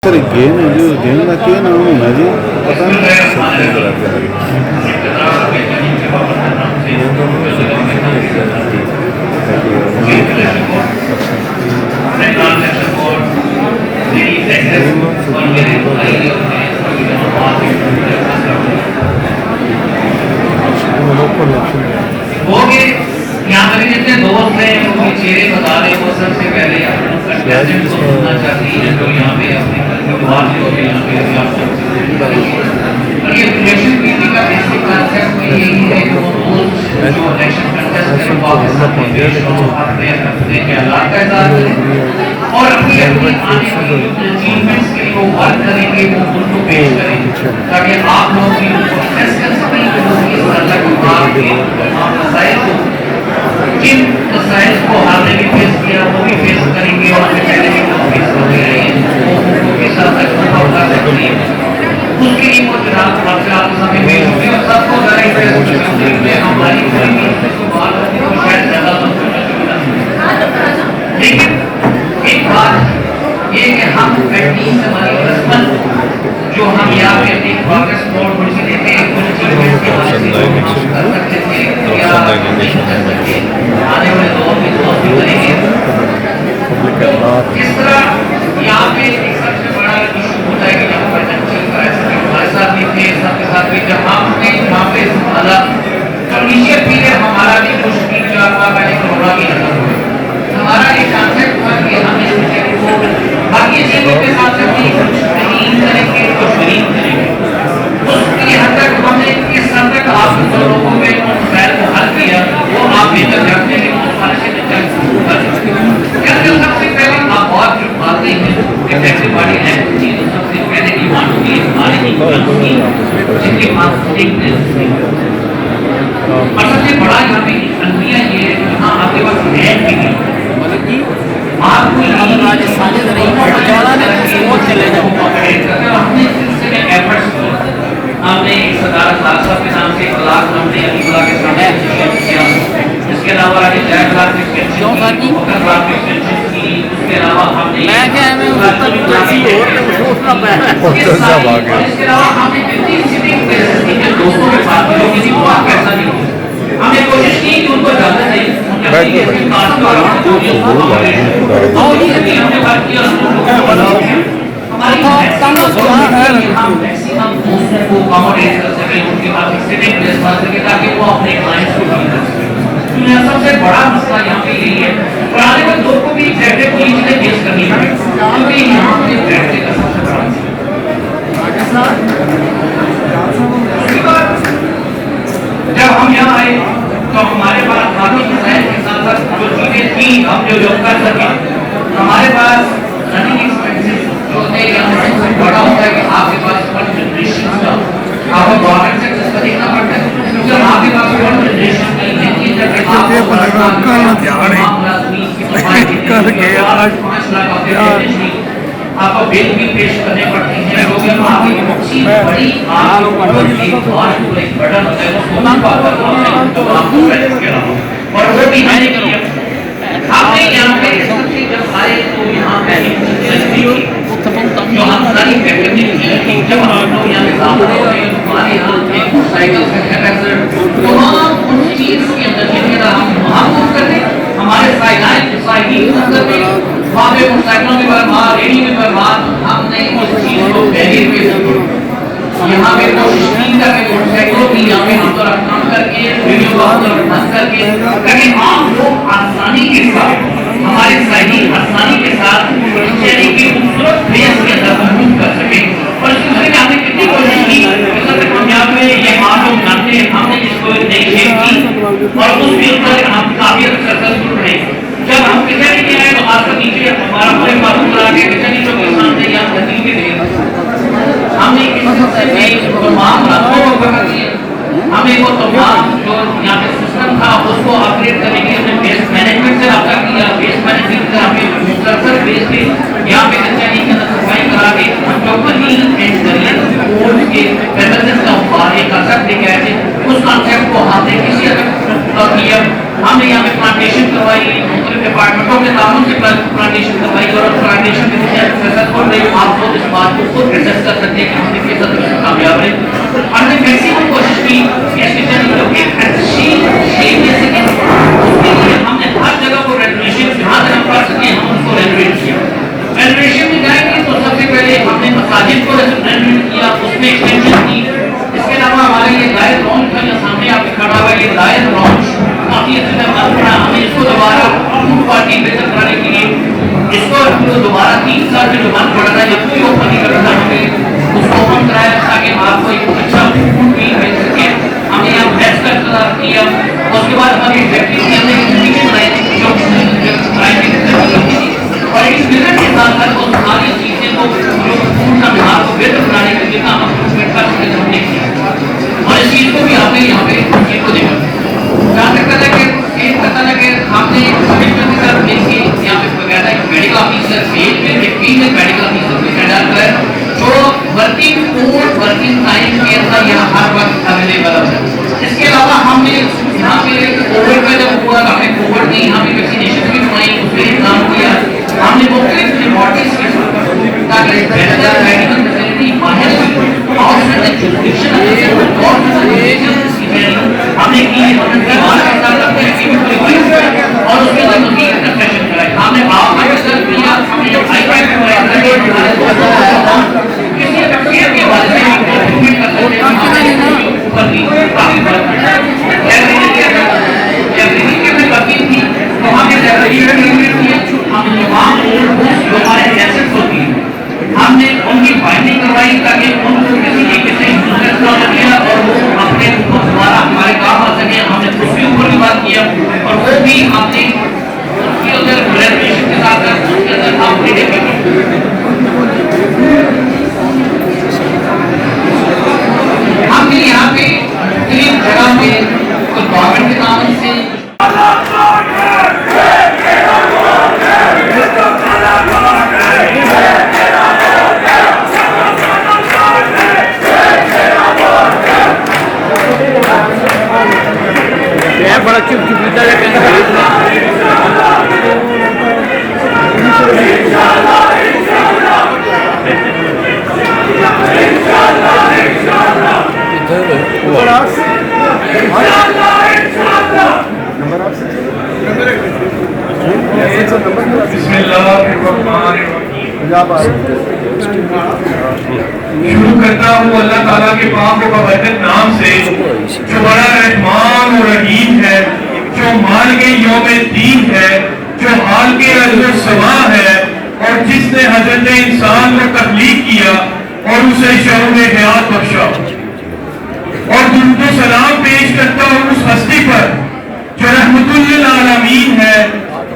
Sir game है जो game का क्या नाम होना जी पता नहीं। यहाँ पर जितने दोस्त हैं उनके चेहरे बता रहे वो सबसे पहले सुनना चाहती है तो यहाँ पे अपने और ये इलेक्शन पीटी का बेसिक कॉन्सेप्ट में यही है कि वो रोज जो इलेक्शन कंटेस्टेंट वापस अपने के हालात का इज़हार करें और अपनी अपनी आने वाली अचीवमेंट्स के लिए वो वर्क करेंगे वो उनको पेश करें ताकि आप लोग भी उनको असेस कर सकें कि वो किस तरह के मसाइल को जिन मसाइल को आपने भी फेस किया वो भी फेस करेंगे और पहले भी वो फेस करते रहे हैं वो किस हद तक मुकाबला कर सकते हैं उसके लिए वो जनाब आपसे आपके सामने पेश होंगे और सबको ज़रा इंटरेस्ट में हमारी करेंगे तो बात होगी तो शायद ज़्यादा लेकिन एक बात ये कि हम एटलीस्ट हमारी रस्मन जो हम यहाँ पे अपनी प्रोग्रेस नोट पर से देते हैं कुछ चीज़ें के बारे में कर सकते थे या आने वाले दौर में बहुत भी करेंगे इस तरह यहाँ पे एक सबसे बड़ा इशू होता है कि जब फाइनेंशियल क्राइसिस हमारे साथ भी थे सबके साथ भी जब हमने यहाँ पे इनिशियल पीरियड हमारा भी मुश्किल 4 माह पहले कोरोना भी लगा हमारा एक कॉन्सेप्ट था कि हम इस चीज़ को बाकी चीज़ों के साथ साथ नहीं करेंगे तो शरीक करेंगे उसके हद तक हमने किस हद तक आप लोगों में मसैल को हल किया वो आप बेहतर जानते हैं उस बारे में सबसे पहले आप बहुत जो बातें हैं टैक्सी बॉडी है चीज़ों सबसे पहले डिमांड होगी हमारी जिनके पास और सबसे बड़ा यहाँ पे अलमिया ये है कि हाँ आपके पास है भी नहीं आपको राजस्थानी चले जाओ हमने सिलसिले एफर्ट्स हमने सरदार साहब के नाम से क्लास हमने अलीगढ़ के सामने किया इसके अलावा आगे जय क्लास क्यों सर की उसके अलावा हमने मैं क्या है मैं सोचना पाया इसके अलावा हमने कितनी सिटिंग दोस्तों के साथ जो किसी को कैसा नहीं हमने कोशिश की कि उनको ज़्यादा नहीं सबसे बड़ा मसला यहाँ पे यही है पुराने में लोग को भी एग्जैक्टिव चीजें फेस करनी पड़े क्योंकि यहाँ पे एग्जैक्टिव का सबसे बड़ा जब हम यहाँ आए तो हमारे पास बाकी मसाइल के साथ साथ जो चीज़ें थी हम जो कर सके हमारे पास रनिंग एक्सपेंसेस जो होते हैं सबसे बड़ा होता है कि आपके पास वन जनरेशन का आपको गवर्नमेंट से किसका देखना पड़ता है क्योंकि आपके पास वन जनरेशन की जितनी जब आपको बिल भी पेश करने पड़ते हैं क्योंकि आपकी बड़ी बटन होता है और वो भी मैंने किया आपने यहाँ पे सबसे जब आए तो यहाँ पे जो हम सारी फैक्ट्री जब हम लोग यहाँ पे काम कर रहे हैं हमारे यहाँ एक साइकिल से कैपेसिटर तमाम उन चीज़ के अंदर जिनके हम वहाँ मूव करते हमारे साइकिल करते वहाँ पे मोटरसाइकिलों के बर्बाद रेडी में बर्बाद हमने उस चीज़ को पहले पे यहाँ पे कोशिश की करके मोटरसाइकिलों की यहाँ पे हम तो काम करके वीडियो को हम बंद करके ताकि आप लोग आसानी के साथ हमारे साइकिल आसानी के साथ यानी कि खूबसूरत फेस के अंदर मूव कर सके और दूसरे में हमने कितनी कोशिश की हम यहाँ पे ये आप लोग जानते हैं हमने इसको नई शेप की और उस फील्ड पर हम काफी सक्सेसफुल रहे जब हम किचन में आए तो आपका नीचे हमारा पूरे मालूम करा के किचन के सामने यहाँ धरती पे दिया हमने तमाम रास्तों को कर दिए हमें वो तमाम जो यहाँ पे सिस्टम था उसको अपग्रेड करने के लिए बेस्ट मैनेजमेंट से रब्ता किया डिपार्टमेंटों के ताउन से प्लांटेशन करवाई और प्लांटेशन के नीचे सक्सेसफुल रही। आप लोग इस बात को खुद एसेस कर सकते हैं कि हमने किस हद तक कामयाब रहे। हमने मैक्सिमम कोशिश की कि अच्छी शेप से उसके लिए हमने हर जगह को रेनोवेशन जहाँ तक हम कर सके हम उसको रेनोवेट किया। रेनोवेशन में जाएंगे तो सबसे पहले हमने मसाजिद को रेनोवेट किया, उसमें एक्सटेंशन की। इसके अलावा हमारे ये दायर लॉन्च था जो सामने आपके खड़ा हुआ, ये दायर लॉन्च काफी अच्छे से बन रहा। हमें इसको दोबारा फूड पार्टी बेहतर कराने के लिए इसको दोबारा 3 साल में जो बंद पड़ा था, जब कोई ओपन नहीं करता था, हमने उसको ओपन कराया ताकि आपको एक अच्छा फूड भी मिल सके। हमने यहाँ बेस्ट का इंतजार किया। उसके बाद हमारी फैक्ट्री की हमने इंस्टीट्यूशन बनाई थी जो और इस विजन के साथ साथ उन सारी चीजें को फूड का बिहार को बेहतर बनाने के लिए काम इम्प्रूवमेंट कर सकते हमने किया। और इस चीज को भी आपने यहाँ पे चीज को देखा जहाँ तक पता है कि हमने कमिश्नर के साथ मिलकर यहाँ पे बकायदा एक मेडिकल ऑफिसर एक फीमेल मेडिकल ऑफिसर भी तैनात है जो वर्किंग टाइम के अंदर यहाँ हर वक्त अवेलेबल है। इसके अलावा हमने यहाँ पे कोविड का जब हुआ हमने कोविड की यहाँ पे वैक्सीनेशन भी करवाई, उस पर काम किया। हमने मुख्तलिफ लेबोरेटरीज ताकि बेहतर मेडिकल फैसिलिटी बाहर हमने की और उसके अंदर मजीद कंस्ट्रक्शन कराई। हमने आपका रिसर्च किया, हमने जो आईपैड करवाया किसी केयर के बारे में इम्प्रूवमेंट कर सकते हैं ऊपर भी काफी फर्क पड़ा। लाइब्रेरी के में बाकी थी तो हमने लाइब्रेरी में इन्वेस्ट किया। हमने तमाम जो हमारे एसेट्स होती हैं हमने उनकी फाइंडिंग करवाई ताकि उनको किसी तरीके से यूजलेस ना लगे और वो अपने दोबारा हमारे काम आ सके। हमने उसके ऊपर भी बात किया और वो भी हमने उसके अंदर ग्रेजुएशन के साथ उसके अंदर अपडेट कर हमने यहाँ पे 3 जगह पे कुछ गवर्नमेंट के नाम से बड़ा चुपचुपीता शुरू करता हूँ अल्लाह ताला के पाक व बरकत नाम से जो बड़ा रहमान और रहीम है, जो माल के यौम दीन है, जो हाल के अजर समा है और जिसने हजरत इंसान को तख्लीक किया और उसे शऊर हयात बख्शा। और दुरूद सलाम पेश करता हूँ उस हस्ती पर जो रहमतुल लिल आलमीन है,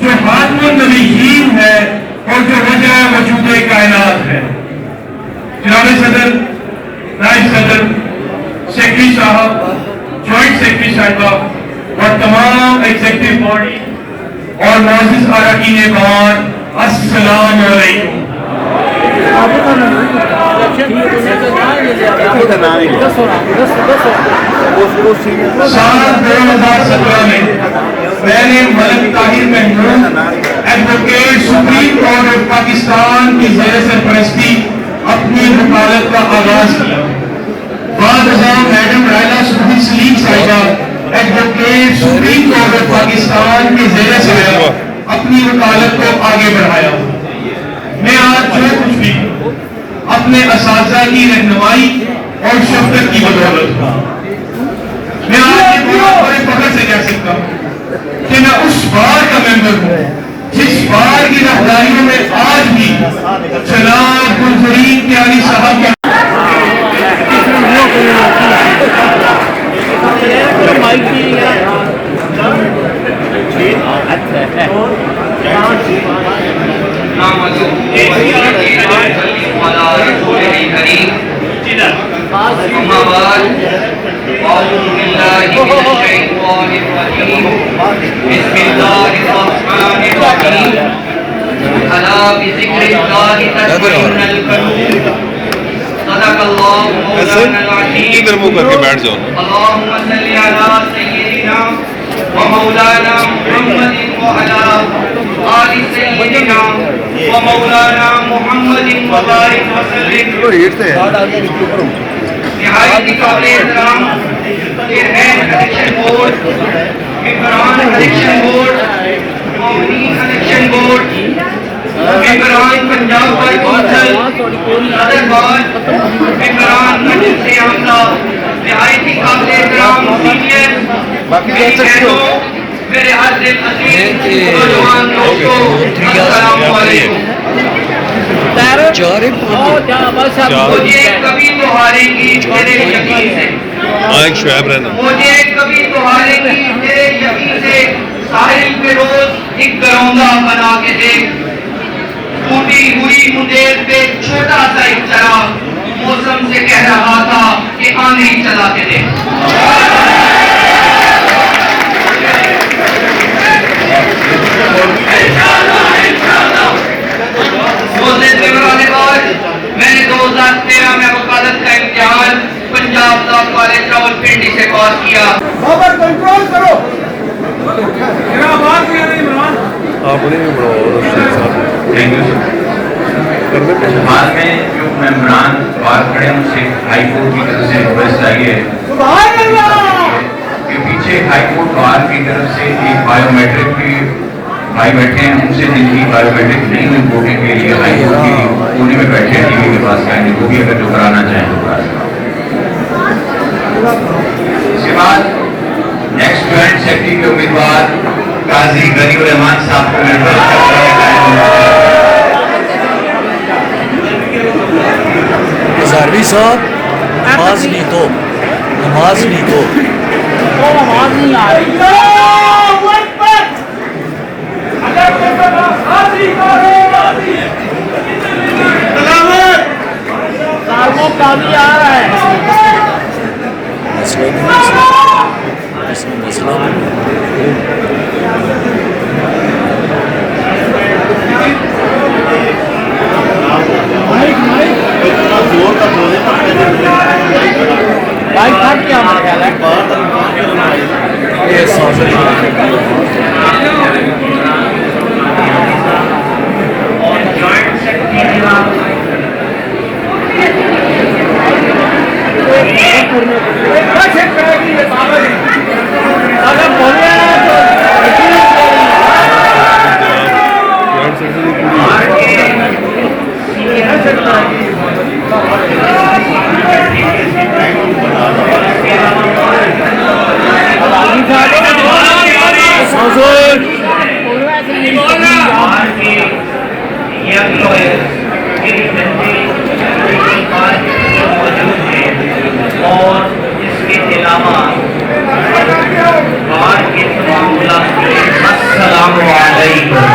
जो खातमुन नबिय्यीन है और जो वजह वजूद कायनात है। जनाब सदर, नायब सदर, सेक्रेटरी साहब, जॉइंट सेक्रेटरी साहिबा और तमाम एग्जीक्यूटिव बॉडी और मोअज़्ज़िज़ अरकान बार, अस्सलाम वालेकुम। साल 2017 में मैंने Malik Tahir Mahmood advocate supreme court of Pakistan की ज़ेर सरपरस्ती अपनी वकालत का आगाज किया। बाद मैडम रायला सुबी सलीम साहिबा advocate supreme court of Pakistan की ज़ेर से अपनी वकालत को आगे बढ़ाया। मैं आज जो कुछ भी अपने असातिज़ा की रहनुमाई और शफ़क़त की बदौलत मैं आज ये बड़े फख्र से कह सकता हूँ कि मैं उस बार का मेंबर हूँ जिस बार की रहदारियों में आज भी जनाब गुलजरीन प्यारी साहब के इधर मुंह करके बैठ जाओ। अल्लाहुम्मा सल्ली अला सय्यिदिना व मौलाना मुहम्मदिन व अला व मौलाना मुहम्मदिन मुबारक वसल्लम। निहायत काबिल एहतराम चेयरमैन इलेक्शन बोर्ड, मेंबरान इलेक्शन बोर्ड, मौजूद इलेक्शन बोर्ड, मेंबरान पंजाब बार काउंसिल, सदरबार, मेंबरान मजलिस आमला, निहायत काबिल एहतराम सीनियर मेरी बहनों, मेरे हर दिल अजीज नौजवान दोस्तों, अस्सलाम वालेकुम। मुझे कभी तो हारेंगी तेरे यकीन से, मुझे कभी तो हारेंगी तेरे यकीन से। साहिल पे रोज एक गरौंदा बना के देख, टूटी हुई मुंडेर पे छोटा सा एक चराग मौसम से कह रहा था कि आंधी चला के देख। मैंने 2013 में वकालत का इम्तिहान पंजाब लॉ कॉलेज रावलपिंडी से पास किया। कंट्रोल करो। अपने भी बनाओ बाद में जो मेम्बरान बाहर खड़े हैं उनसे हाई कोर्ट की तरफ से रिक्वेस्ट आई है कि पीछे हाई कोर्ट बार की तरफ से एक बायोमेट्रिक की भाई बैठे हैं, उनसे जिनकी बायोमेट्रिक नहीं हुई वोटिंग के लिए हाई कोर्ट की कोने में बैठे हैं टीवी के पास आएंगे, वो भी अगर जो कराना चाहें तो करा सकते। इसके बाद नेक्स्ट ज्वाइंट सेक्रेटरी के उम्मीदवार काजी गरीब रहमान साहब को निर्वाचित हजारवी साहब नमाज नहीं तो नमाज नहीं आ रही। काजी आ रहा है। मसला भाई फट क्या हमारे ख्याल है। और जॉइंट सेक्रेटरी अगर बोलिए और इसके अलावा बाहर के तमाम अस्सलाम वालेकुम।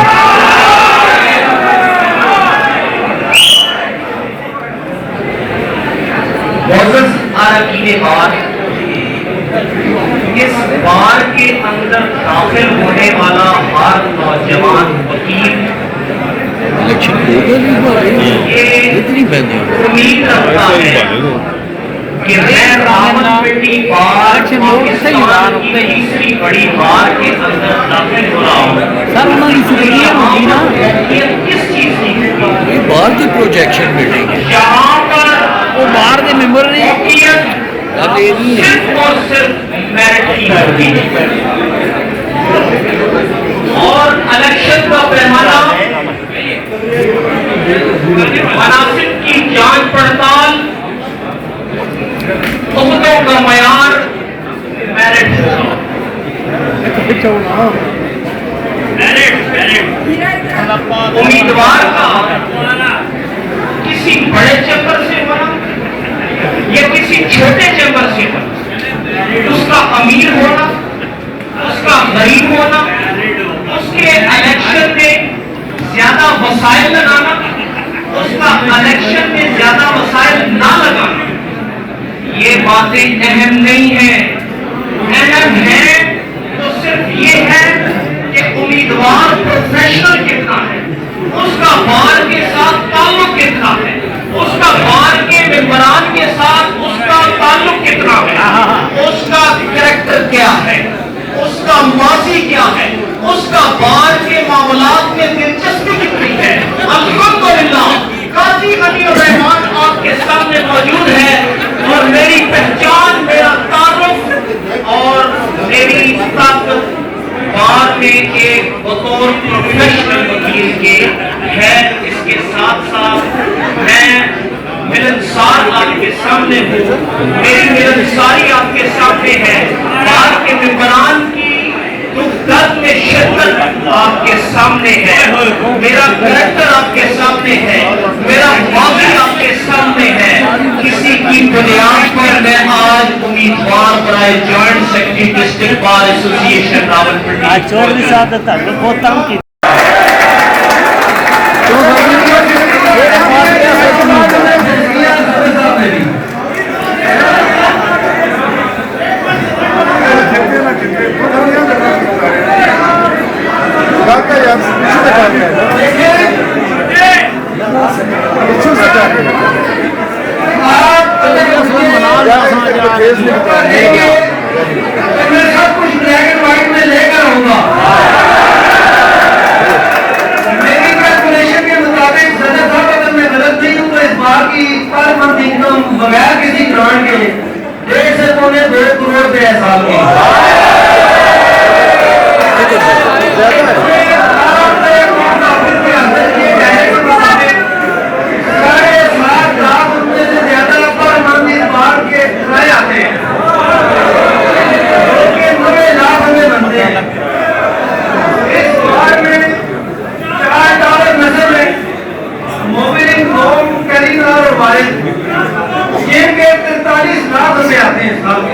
इस बार के अंदर दाखिल होने वाला हर नौजवान वकील उम्मीद रखता है कि मैं रावलपिंडी बार पाकिस्तान की तीसरी बड़ी बार के अंदर दाखिल हो रहा हूँ। किस चीज की बाहर की प्रोजेक्शन मीटिंग है, यहाँ पर वो बाहर के मेंबर ने सिर्फ और सिर्फ मेरिट की होगी और इलेक्शन का पैमाना मनासिब की जांच पड़ताल उम्मीदों का मयार मेरिट उम्मीदवार का किसी बड़े चैम्बर से बना या किसी छोटे चैम्बर से बना, उसका अमीर होना, उसका गरीब होना, उसके इलेक्शन में ज्यादा वसाइल लगाना, उसका इलेक्शन में ज्यादा वसाइल ना लगाना, ये बातें अहम नहीं है। अहम है तो सिर्फ ये है कि उम्मीदवार प्रोफेशनल कितना है, उसका बार के साथ ताल्लुक कितना है, उसका बार के मेंबरान के साथ उसका ताल्लुक कितना है, उसका कैरेक्टर क्या है, उसका माजी क्या है, उसका बार के मामलात में दिलचस्पी कितनी है। बतौर प्रोफेशनल वकील के है। इसके साथ साथ मैं मिलनसार आपके सामने हूँ, मेरी मिलनसारी आपके सामने है, बार के मेंबरान की दुख दर्द में शिरकत आपके सामने है, मेरा करैक्टर आपके सामने है, मेरा माजी आपके सामने है। किसी की बुनियाद पर मैं आज उम्मीदवार बनाए joint secretary district bar association Rawalpindi आज चौधरी साहब ने तक बहुत काम किया। मैं सब कुछ ब्लैक एंड व्हाइट में लेकर आऊंगा। मेरी कैलकुलेशन के मुताबिक सदर साहब, अगर मैं गलत नहीं हूँ तो इस बार की पर मंथ इनकम बगैर किसी ग्रांट के 1.5 से 2 करोड़ रुपए है साल की। जिनके 43 लाख रुपए आते हैं साल के।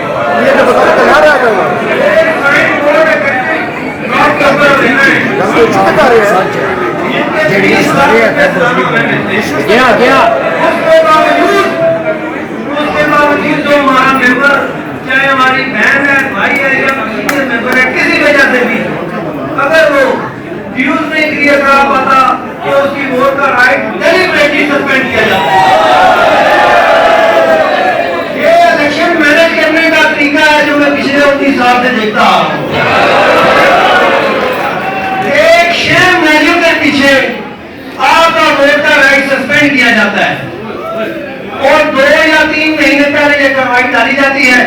उसके बावजूद जो हमारा मेंबर, चाहे हमारी बहन है, भाई है या सीनियर मेंबर है, किसी वजह से भी अगर वो ड्यूज नहीं क्लियर करा पाता तो उसकी वोट का राइट डेलिबरेटली सस्पेंड किया जाता है। ये इलेक्शन मैनेज करने का तरीका है जो मैं पिछले 19 साल से देखता आ रहा हूं। एक शेम वैल्यू के पीछे आपका वोट का राइट सस्पेंड किया जाता है और 2 या 3 महीने पहले ये कार्रवाई डाली जाती है।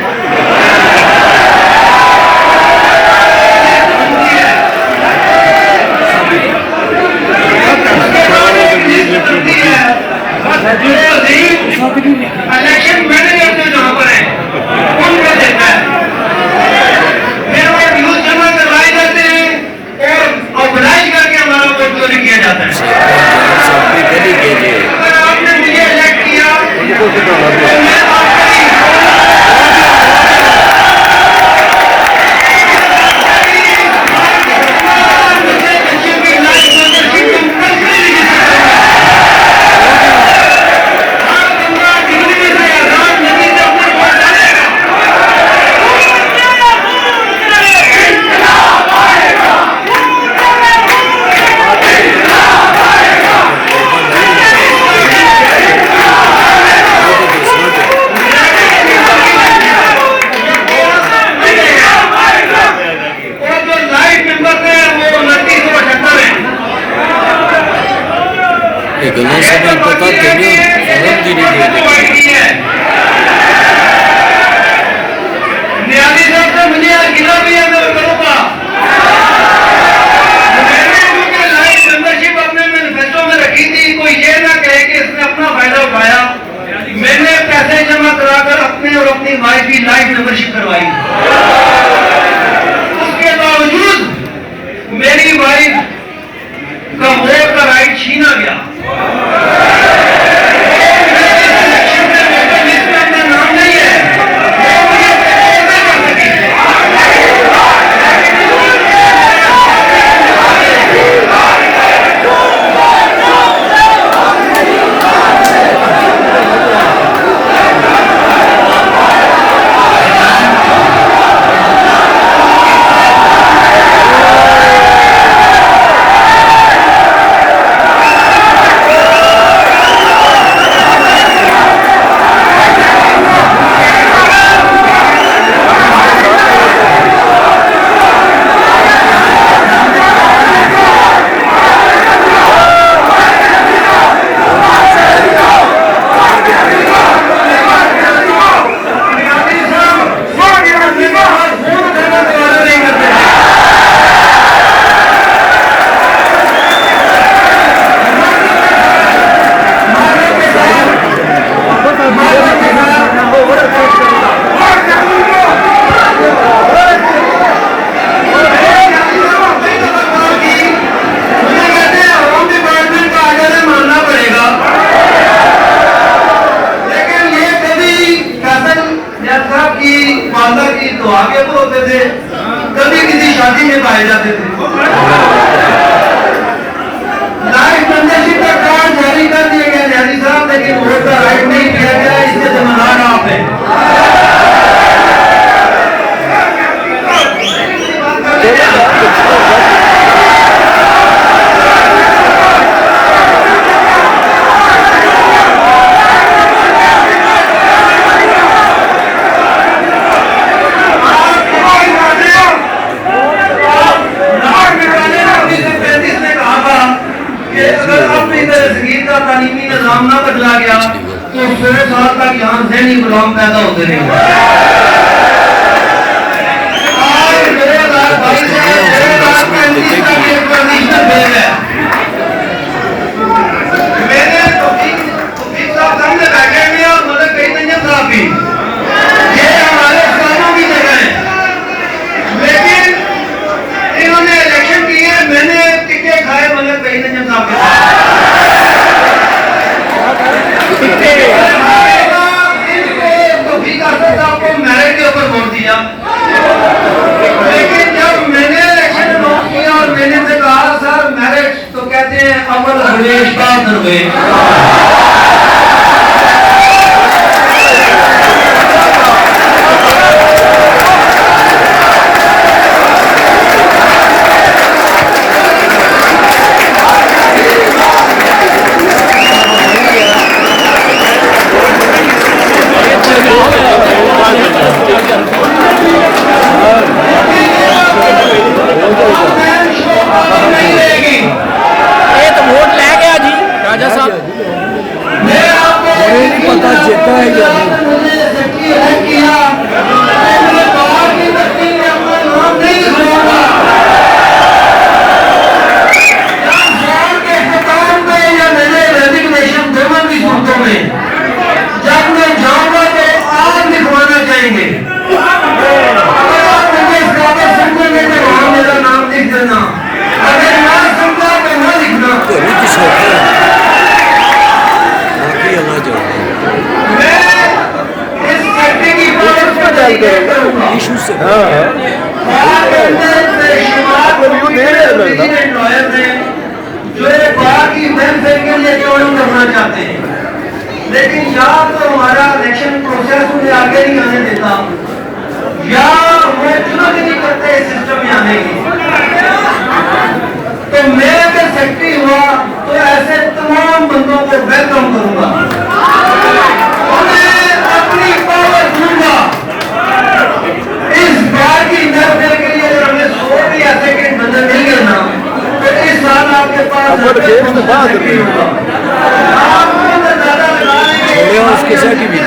इलेक्शन मैनेजर जो जहां पर है उनको देखना है, फिर वो न्यूज जमा करवाए जाते हैं और ऑर्गेनाइज करके हमारा वोट चोरी किया जाता है। अगर आपने मुझे इलेक्ट किया तो मैं अपनी वाइफ की लाइफ मेंबरशिप करवाई। उसके बावजूद मेरी वाइफ का वोट का राइट छीना गया। नाम नहीं है, का तालीमी निज़ाम ना बदला गया तो 16 साल तक यहाँ ज़हनी गुलाम पैदा होते रहे। आज 2022 में 2035 तक ये कंडीशन फेल है। मैंने तौफीक साहब सामने बैठे हुए और मतलब कई तंजम साहब भी, ये हमारे कानों की जगह है, लेकिन इन्होंने इलेक्शन किए, मैंने टिक्के खाए मतलब कई तंजम साहब के साथ। आपको मैरिट के ऊपर वोट दिया, लेकिन जब मैंने इलेक्शन अनाउंस किया और मैंने से कहा सर मैरिट, तो कहते हैं अमल हमेश का दरवेश। ये तो वोट ले गया जी राजा साहब। मुझे नहीं पता जीता है या नहीं। जब मैं जाऊंगा तो आप लिखवाना चाहेंगे, अगर मुझे इस कागज समझेंगे तो वहां मेरा नाम लिख देना, अगर ना समझा तो ना लिखना। घरी की शौक है, बाकी आना चाहिए। मैं इस फैक्ट्री की प्रोडक्ट को डेडिकेट करूंगा। इशू से बाहर के अंदर बेशुमार लॉयर हैं जो बाहर की वेलफेयर के लिए ज्वाइन करना चाहते हैं, लेकिन या तो हमारा इलेक्शन प्रोसेस उन्हें आगे नहीं आने देता या वो चुनौती नहीं करते इस सिस्टम में आने की। तो मैं अगर सेक्रेटरी हुआ तो ऐसे तमाम बंदों को वेलकम करूंगा, उन्हें अपनी पावर दूंगा। इस बार की वेलफेयर के लिए अगर हमें 100 भी ऐसे के बंदे मिल गए ना तो इस साल आपके पास होगा। उसके साथ ही भी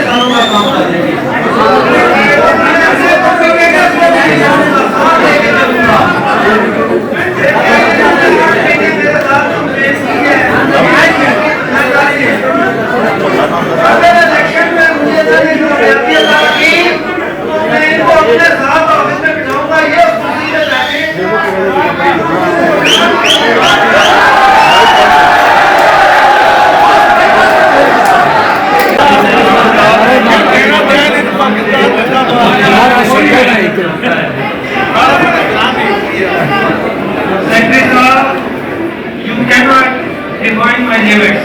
अगर इलेक्शन में मुझे मैं इनको अपने साथ ऑफिस में बिठाऊंगा, ये खुशी से Secretary sir, you cannot define my limits.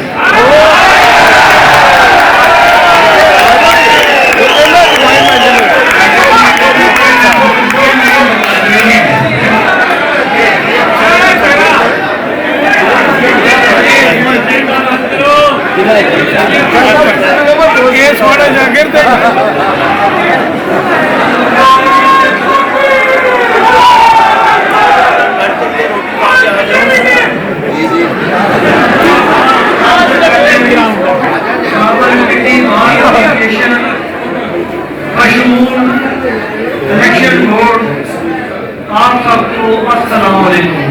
आप सबको अस्सलाम वालेकुम।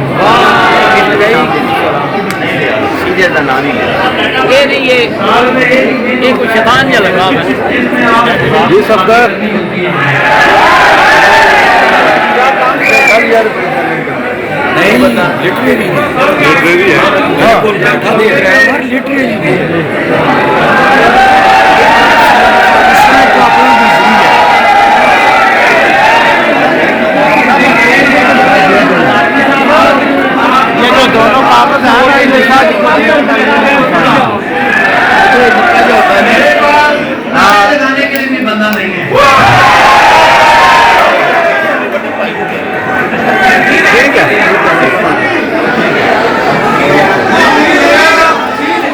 ये नहीं ये कुछ शैतान या लगा है ये सब का नहीं लिटरेरी लाइब्रेरी है। बैठा देख रहा है और लिटरेरी ये जो दोनों वापस आ रहे हैं लगाने के लिए भी बंदा नहीं है।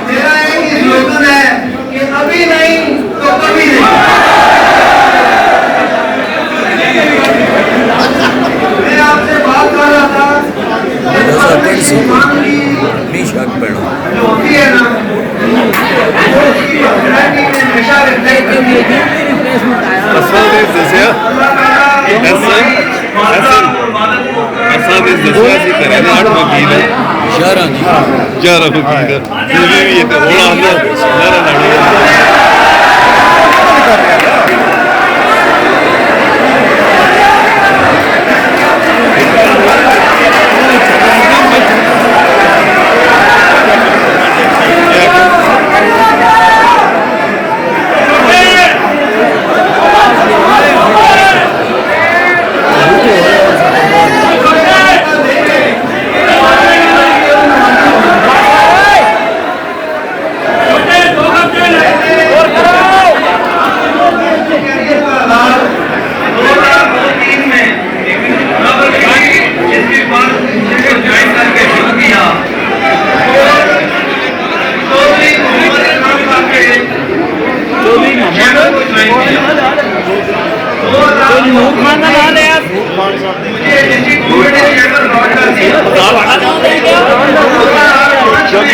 मेरा एक स्लोगन है कि अभी नहीं तो कभी नहीं। मैं आपसे बात कर रहा था नहीं शक पड़ा जो होती है ना ये रिप्लेसमेंट आया ਅਸਾਂ ਨੇ ਦੱਸਿਆ ਅਸਾਂ ਨੇ ਦੱਸਿਆ ਸੀ ਘਰੇ ਦੇ 8 ਵਕੀਲ ਹੈ 11 जी 11 ਵਕੀਲ ਜਿਵੇਂ ਵੀ ਇਹ ਤੇ ਹੁਣ ਆਉਂਦਾ ਨਾਰਾ ਲਾਣੀ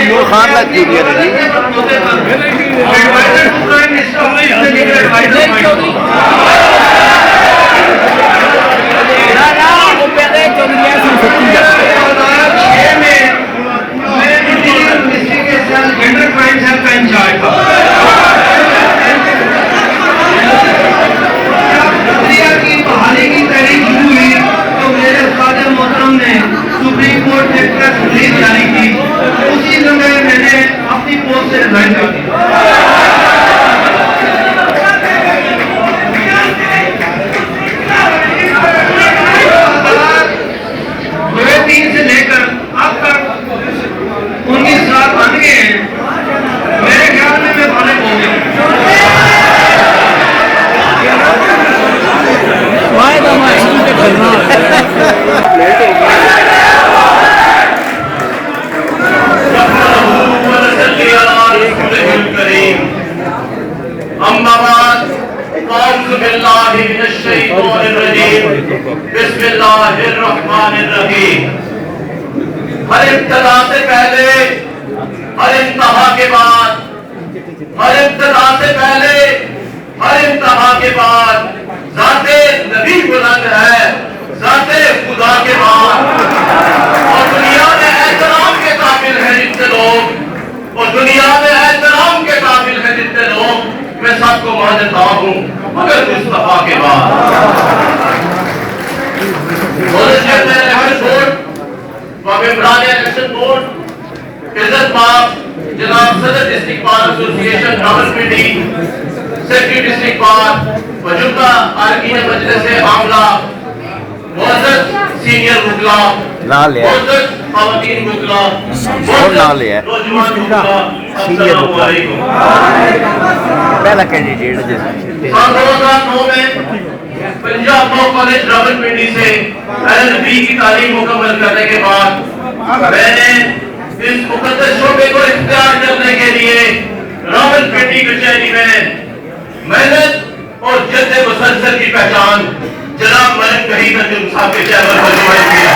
नूर खान का जूनियर है सुप्रीम कोर्ट ने प्रेस रिलीज जारी की, उसी समय मैंने अपनी पोस्ट से रिजाइन कर दी। 2003 से लेकर अब तक 19 साल बन गए हैं। मेरे ख्याल में मैं बालिग हो गया। हर इब्तिदा से पहले, हर इंतहा के बाद, हर इब्तिदा से पहले, हर इंतहा के बाद ज़ाते नबी बुलंद है, ज़ाते खुदा के बाद। और दुनिया में एहतराम के काबिल है जितने लोग, और दुनिया में एहतराम के काबिल है जितने लोग, मैं सबको मानता हूँ मगर मुस्तफा के बाद। इलेक्शन बोर्ड इज्जत माफ जनाब सदर district bar association Rawalpindi, secretary district bar मौजूदा अरकान मजलिस आमला, मुअज़्ज़ज़ सीनियर मुगला ना लिया मुअज़्ज़ज़ ख़वातीन मुगला और ना लिया नौजवान मुगला, सीनियर अस्सलामु मुगला अलैकुम। पहला कैंडिडेट साल 2009 में पंजाब लॉ कॉलेज रावलपिंडी से LLB की तालीम मुकम्मल करने के बाद मैंने इस मुकद्दस शोबे को इख्तियार करने के लिए रावलपिंडी कचहरी में मेहनत और जद्द मुसलसल की पहचान जनाब मलिक करीम साहब के चेहरे पर जुबान किया।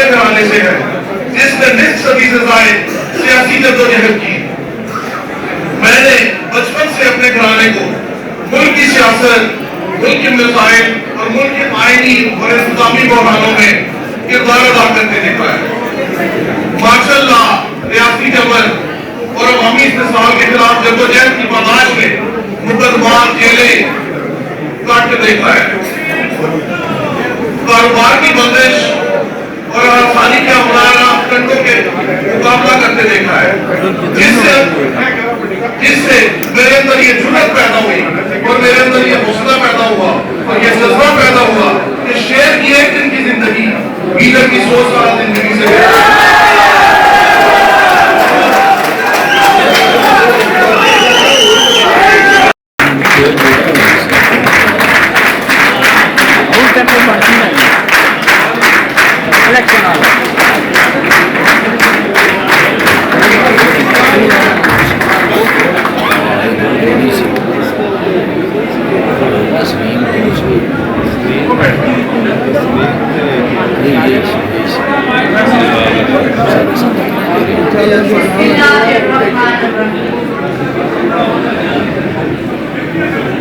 ऐसे घराने से है जिसने निस्फ सदी से ज्यादा सियासी जद्दोजहद की। मैंने बचपन से अपने घराने को मुल्क की सियासत, मुल्क के मसाइल और मुल्क के आईनी और इंतजामी बहरानों में किरदार अदा करते देखा है। माशाअल्लाह रियासती जबर और अवामी इस्तेसाल के खिलाफ जद्दोजहद की पादाश में मुकदमात, जेलें काट के देखा है। कारोबार की बंदिश और आसानी के अमलाना कंडों के मुकाबला करते देखा है, जिससे मेरे अंदर ये जुर्रत पैदा हुई और मेरे अंदर ये हौसला पैदा हुआ और ये जज्बा पैदा हुआ कि शेर की एक दिन की जिंदगी लीडर की 100 साल जिंदगी से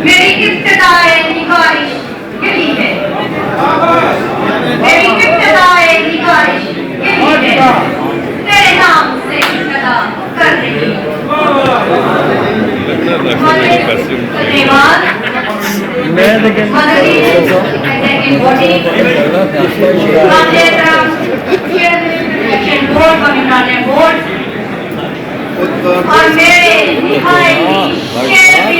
मेरी इब्तिदाए निगारिश यही है, मेरी इब्तिदाए निगारिश यही है, तेरे नाम से इब्तिदा कर रही हूँ। और मेरे निहायती शेर